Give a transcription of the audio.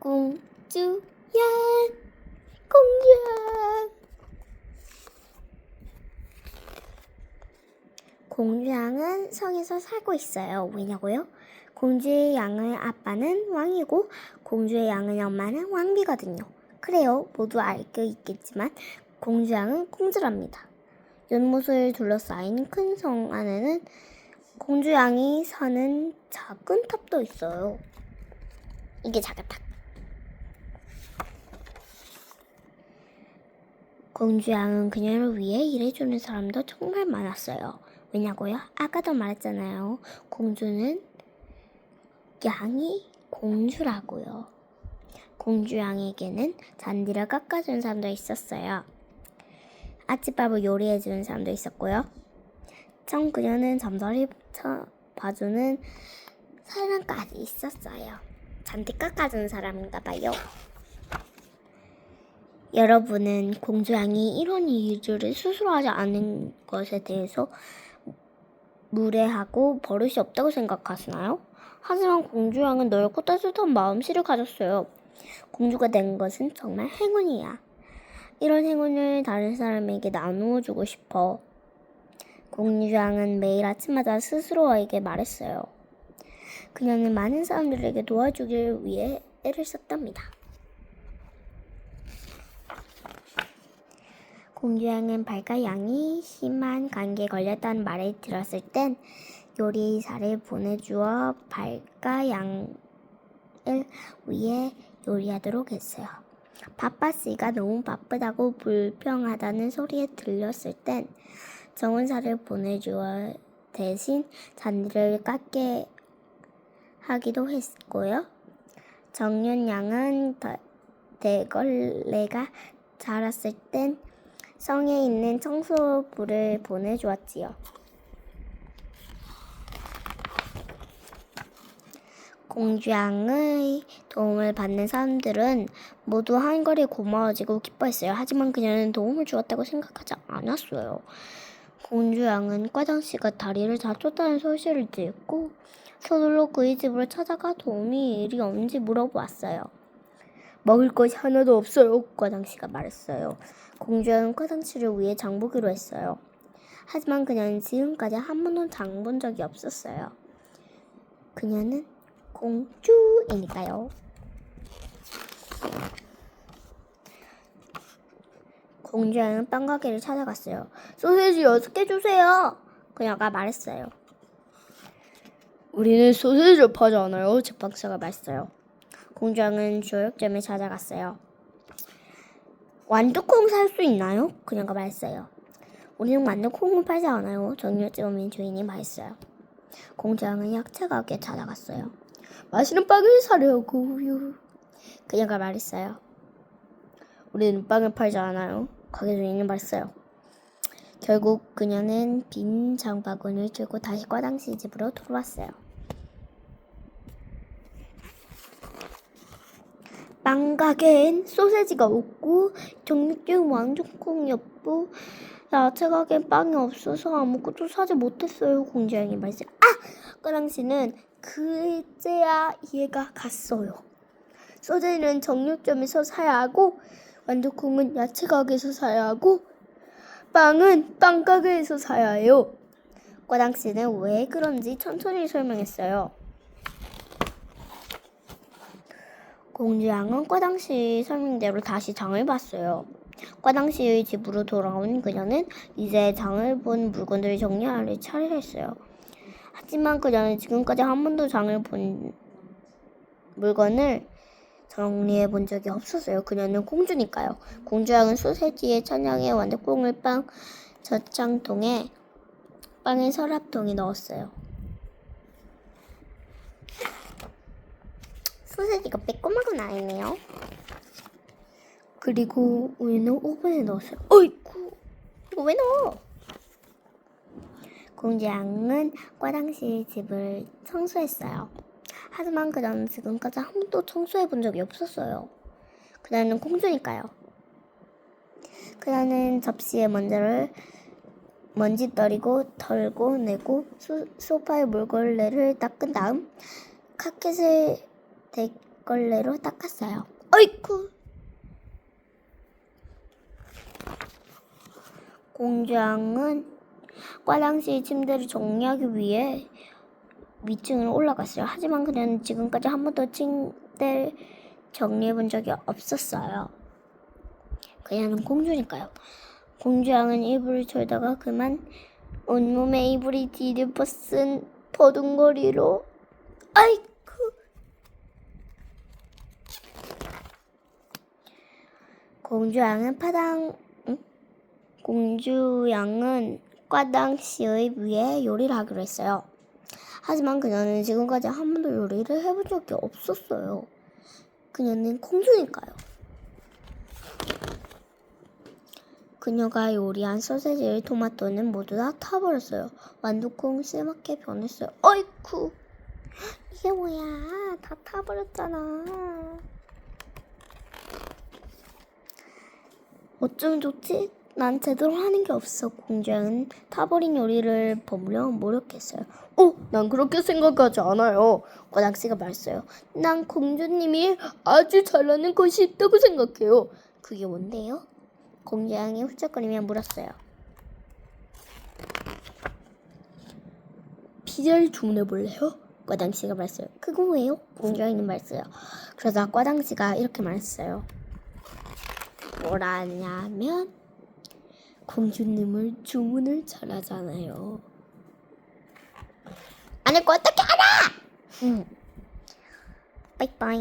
공주양 공주양 공주양은 성에서 살고 있어요. 왜냐고요? 공주의 양의 아빠는 왕이고 공주의 양의 엄마는 왕비거든요. 그래요. 모두 알고 있겠지만 공주양은 공주랍니다. 연못을 둘러싸인 큰 성 안에는 공주양이 사는 작은 탑도 있어요. 이게 작은 탑. 공주양은 그녀를 위해 일해주는 사람도 정말 많았어요. 왜냐고요? 아까도 말했잖아요. 공주는 양이 공주라고요. 공주양에게는 잔디를 깎아주는 사람도 있었어요. 아침밥을 요리해주는 사람도 있었고요. 참 그녀는 잠자리 봐주는 사람까지 있었어요. 잔디 깎아주는 사람인가 봐요. 여러분은 공주양이 이런 일들을 스스로 하지 않은 것에 대해서 무례하고 버릇이 없다고 생각하시나요? 하지만 공주양은 넓고 따뜻한 마음씨를 가졌어요. 공주가 된 것은 정말 행운이야. 이런 행운을 다른 사람에게 나누어 주고 싶어. 공주양은 매일 아침마다 스스로에게 말했어요. 그녀는 많은 사람들에게 도와주길 위해 애를 썼답니다. 공주양은 발과 양이 심한 감기에 걸렸다는 말을 들었을 땐 요리사를 보내주어 발과 양을 위해 요리하도록 했어요. 바빠씨가 너무 바쁘다고 불평하다는 소리에 들렸을 땐 정원사를 보내주어 대신 잔디를 깎게 하기도 했고요. 정윤양은 대걸레가 자랐을 땐 성에 있는 청소부를 보내주었지요. 공주양의 도움을 받는 사람들은 모두 한결에 고마워지고 기뻐했어요. 하지만 그녀는 도움을 주었다고 생각하지 않았어요. 공주양은 과장씨가 다리를 다쳤다는 소식을 듣고 서둘러 그의 집으로 찾아가 도움이 일이 없는지 물어보았어요. 먹을 것이 하나도 없어요. 과장씨가 말했어요. 공주양은 과장씨를 위해 장보기로 했어요. 하지만 그녀는 지금까지 한 번도 장 본 적이 없었어요. 그녀는 공주이니까요. 공주양은 빵 가게를 찾아갔어요. 소세지 6개 주세요. 그녀가 말했어요. 우리는 소세지를 파지 않아요. 제빵사가 말했어요. 공주양은 조역점에 찾아갔어요. 완두콩 살 수 있나요? 그녀가 말했어요. 우리는 완두콩을 팔지 않아요. 정육점의 주인이 말했어요. 공주양은 야채 가게에 찾아갔어요. 맛있는 빵을 사려고요. 그녀가 말했어요. 우리는 빵을 팔지 않아요. 가게 주인이 말했어요. 결국 그녀는 빈 장바구니를 들고 다시 과장씨 집으로 돌아왔어요. 빵 가게엔 소세지가 없고 정육점 완두콩이 없고 야채 가게엔 빵이 없어서 아무것도 사지 못했어요. 공주양이 말했어요. 과장씨는 그제야 이해가 갔어요. 소세지는 정육점에서 사야 하고 완두콩은 야채 가게에서 사야 하고 빵은 빵 가게에서 사야 해요. 과장씨는 왜 그런지 천천히 설명했어요. 공주양은 과장씨 설명대로 다시 장을 봤어요. 과장씨의 집으로 돌아온 그녀는 이제 장을 본 물건들을 정리할 차례를 했어요. 하지만 그녀는 지금까지 한 번도 장을 본 물건을 정리해 본 적이 없었어요. 그녀는 공주니까요. 공주양은 소세지에 찬양에 완두콩을 빵 저장통에 빵의 서랍통에 넣었어요. 소세지가 빼꼼하고 나있네요. 그리고 우유는 오븐에 넣었어요. 어이쿠, 이거 왜 넣어? 공주양은 과장씨 집을 청소했어요. 하지만 그녀는 지금까지 한 번도 청소해 본 적이 없었어요. 그녀는 공주니까요. 그녀는 접시에 먼지떨이고 털고 내고 소파의 물걸레를 닦은 다음 카펫을 물걸레로 닦았어요. 어이쿠! 공주양은 과장실 침대를 정리하기 위해 위층으로 올라갔어요. 하지만 그녀는 지금까지 한 번도 침대를 정리해 본 적이 없었어요. 그녀는 공주니까요. 공주양은 이불을 졸다가 그만 온몸에 이불이 뒤집어 쓴 버둥거리로 아이쿠! 공주양은 과당씨의 위에 요리를 하기로 했어요. 하지만 그녀는 지금까지 한 번도 요리를 해본 적이 없었어요. 그녀는 공주니까요. 그녀가 요리한 소세지, 토마토는 모두 다 타버렸어요. 완두콩 쓸맣게 변했어요. 어이쿠! 이게 뭐야? 다 타버렸잖아. 어쩌면 좋지? 난 제대로 하는 게 없어. 공주양은 타버린 요리를 버무려 모욕했어요. 난 그렇게 생각하지 않아요. 과장씨가 말했어요. 난 공주님이 아주 잘하는 것이 있다고 생각해요. 그게 뭔데요? 공주양이 훌쩍거리며 물었어요. 피자를 주문해 볼래요? 과장씨가 말했어요. 그거 왜요? 공주양이 말했어요. 그러자 과장씨가 이렇게 말했어요. 뭐라냐면 공주님을 주문을 잘하잖아요. 아니, 어떻게 알아? 빠이빠이.